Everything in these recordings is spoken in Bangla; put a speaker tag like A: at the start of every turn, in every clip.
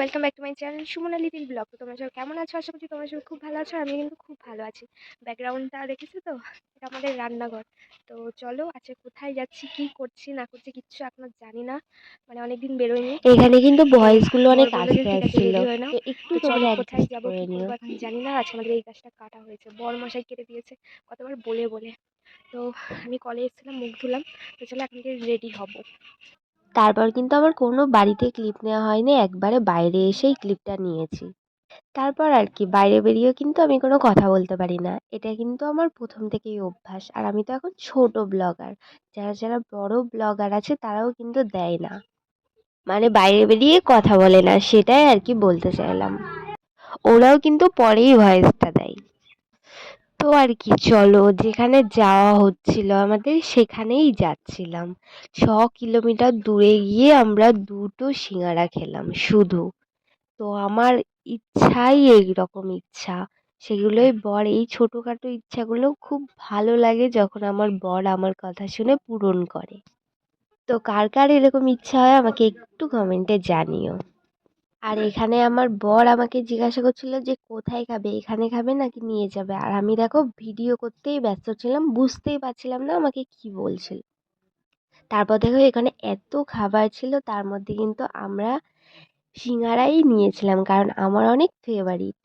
A: Welcome back to my channel Sumana little blog. তো তোমরা সবাই কেমন আছো? আশা করছি তোমরা সবাই খুব ভালো আছো। আমি কিন্তু খুব ভালো আছি। ব্যাকগ্রাউন্ডটা দেখেছো তো? এটা আমাদের রান্নাঘর। তো চলো আজকে কোথায় যাচ্ছি, কি করছি না করছি কিচ্ছু এখনো জানি না, মানে অনেকদিন বেরোয়নি।
B: এখানে কিন্তু
A: তো
B: ভয়েস গুলো
A: বর
B: অনেক
A: বললো যে
B: আস্তে
A: ঠিক আছে
B: আসছিল,
A: রেডি হয়ে নাও।
B: তো একটু
A: তো চলো
B: তোমরা
A: কোথায়
B: অ্যাডজাস্ট
A: যাবো
B: করে
A: কি
B: নিও।
A: করবো এখন জানি না। আজকে আমাদের এই গাছটা কাটা হয়েছে, বর মশাই কেটে দিয়েছে কতবার বলে বলে। তো আমি কলে এসেছিলাম, মুখ ধুলাম। তো চলো এখন রেডি হব।
B: তারপর কিন্তু আমার কোনো বাড়িতে ক্লিপ নেওয়া হয়নি, একবারে বাইরে এসেই ক্লিপটা নিয়েছি। তারপর আর কি বাইরে বেরিয়েও কিন্তু আমি কোনো কথা বলতে পারি না, এটা কিন্তু আমার প্রথম থেকেই অভ্যাস। আর আমি তো এখন ছোট ব্লগার, যারা যারা বড় ব্লগার আছে তারাও কিন্তু দেয় না, মানে বাইরে বেরিয়ে কথা বলে না, সেটাই আর কি বলতে চাইলাম। ওরাও কিন্তু পরেই ভয়েসটা দেয়। তো আর কি, চলো যেখানে যাওয়া হচ্ছিল আমাদের সেখানেই যাচ্ছিলাম। 6 কিলোমিটার দূরে গিয়ে আমরা দুটো সিঙ্গারা খেলাম শুধু। তো আমার ইচ্ছাই এইরকম ইচ্ছা, সেগুলোই বর, এই ছোটখাটো ইচ্ছাগুলো খুব ভালো লাগে যখন আমার বর আমার কথা শুনে পূরণ করে। তো কার কার এরকম ইচ্ছা হয় আমাকে একটু কমেন্টে জানিও। আর এখানে আমার বর আমাকে জিজ্ঞাসা করছিল যে কোথায় খাবে, এখানে খাবে নাকি নিয়ে যাবে, আর আমি দেখো ভিডিও করতেই ব্যস্ত ছিলাম, বুঝতেই পারছিলাম না আমাকে কি বলছিল। তারপর দেখো এখানে এত খাবার ছিল, তার মধ্যে কিন্তু আমরা সিঙ্গারাই নিয়েছিলাম কারণ আমার অনেক ফেভারিট।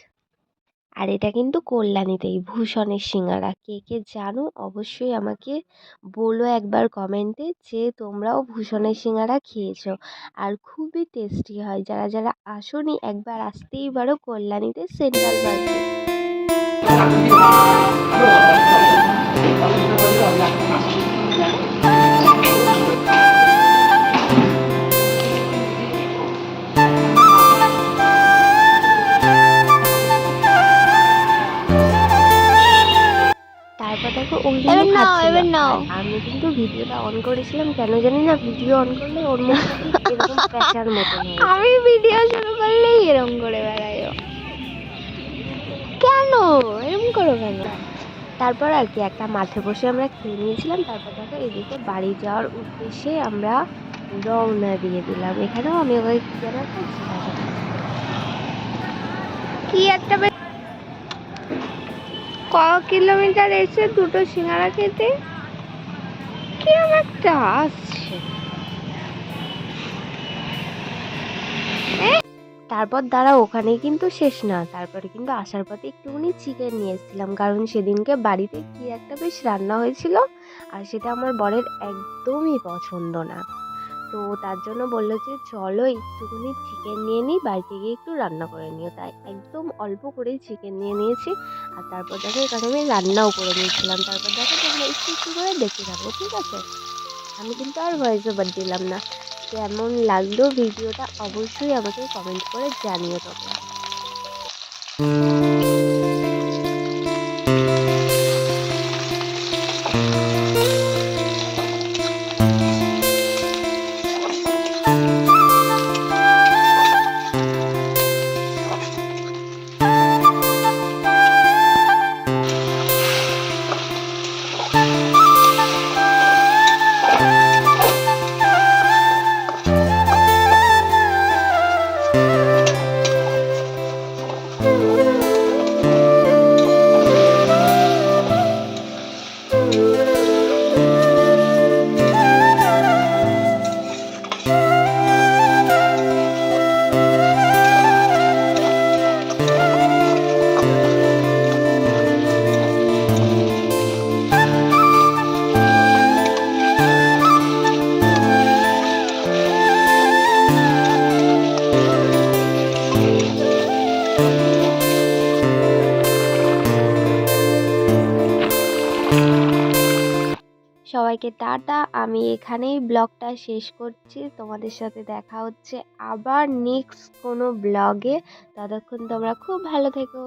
B: আর এটা কিন্তু কল্যাণীতেই ভূষণের সিঙ্গারা। কে কে জানো অবশ্যই আমাকে বলো একবার কমেন্টে যে তোমরাও ভূষণের সিঙ্গারা খেয়েছো। আর খুবই টেস্টি হয়, যারা যারা আসোনি একবার আসতেই পারো কল্যাণীতে সেন্ট্রাল মার্কেট। তারপর দেখো ও কিন্তু খাচ্ছিল, আর আমি কিন্তু ভিডিওটা অন করেছিলাম, কেন জানি না ভিডিও অন করলে ওর মুখটা ঠিক এরকম প্যাঁচার মতন হয়ে যায়।
A: আমি ভিডিও শুরু করলেই এরম করে বেড়াই ও। কেন এরম করো কেন?
B: তারপর আর কি একটা মাঠে বসে আমরা খেয়ে নিয়েছিলাম। তারপর দেখো এদিকে বাড়ি যাওয়ার উদ্দেশ্যে আমরা রওনা দিয়ে দিলাম। এখানেও আমি ওকে কি যেন একটা জিজ্ঞাসা করছিলাম।
A: কি একটা ক কিলোমিটার এসে দুটো সিঙ্গারা খেতে কিরম একটা আসছে।
B: তারপর দাঁড়া, ওখানেই কিন্তু শেষ না, তারপরে কিন্তু আসার পথে একটুখানি চিকেন নিয়ে এসেছিলাম, কারণ সেদিনকে বাড়িতে কি একটা বেশ রান্না হয়েছিল, আর সেটা আমার বরের একদমই পছন্দ না। তো তার জন্য বললো যে চলো একটুখানি চিকেন নিয়ে নিই, বাড়িতে গিয়ে একটু রান্না করে নিও। তাই একদম অল্প করেই চিকেন নিয়ে নিয়েছি। আর তারপর দেখো এখানে আমি রান্নাও করে নিয়েছিলাম। তারপর দেখো তোমরা একটু একটু করে দেখতে থাকো, ঠিক আছে? আমি কিন্তু আর ভয়েস ওভার দিলাম না। কেমন লাগলো ভিডিওটা অবশ্যই আমাকে কমেন্ট করে জানিও তোমরা। সবাইকে টাটা, আমি এখানেই ব্লগটা শেষ করছি। তোমাদের সাথে দেখা হচ্ছে আবার নেক্সট কোনো ব্লগে। ততক্ষণ তোমরা খুব ভালো থেকো।